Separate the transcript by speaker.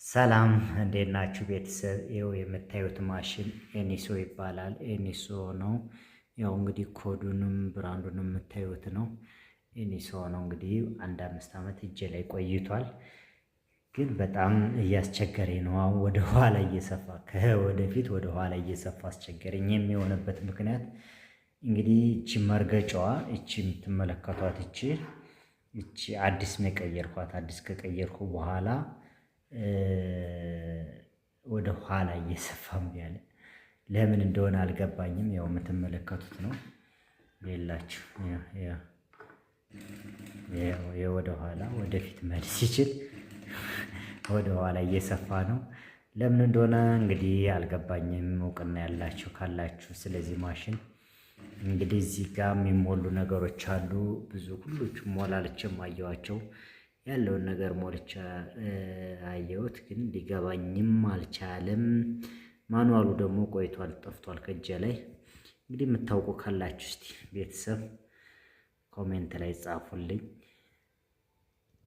Speaker 1: ሰላም እንዴት ናችሁ ቤተሰብ? ይኸው የምታዩት ማሽን ኤኒሶ ይባላል። ኤኒሶ ነው። ያው እንግዲህ ኮዱንም ብራንዱንም የምታዩት ነው። ኤኒሶ ነው እንግዲህ 1 5 ዓመት እጄ ላይ ቆይቷል። ግን በጣም እያስቸገረኝ ነው። አሁን ወደ ኋላ እየሰፋ ከወደፊት ወደ ኋላ እየሰፋ አስቸገረኝ። የሚሆንበት ምክንያት እንግዲህ እቺ መርገጫዋ እቺ የምትመለከቷት እቺ አዲስ ነው የቀየርኳት። አዲስ ከቀየርኩ በኋላ ወደ ኋላ እየሰፋም ያለ ለምን እንደሆነ አልገባኝም። ያው የምትመለከቱት ነው ሌላችሁ ወደ ኋላ ወደፊት መሄድ ሲችል ወደ ኋላ እየሰፋ ነው። ለምን እንደሆነ እንግዲህ አልገባኝም። እውቅና ያላችሁ ካላችሁ ስለዚህ ማሽን እንግዲህ እዚህ ጋር የሚሞሉ ነገሮች አሉ። ብዙ ሁሎቹም ሞላልቼም አየኋቸው። ያለውን ነገር ሞልቼ አየሁት፣ ግን ሊገባኝም አልቻለም። ማኑዋሉ ደግሞ ቆይቷል፣ ጠፍቷል ከእጄ ላይ። እንግዲህ የምታውቁ ካላችሁ እስቲ ቤተሰብ ኮሜንት ላይ ጻፉልኝ።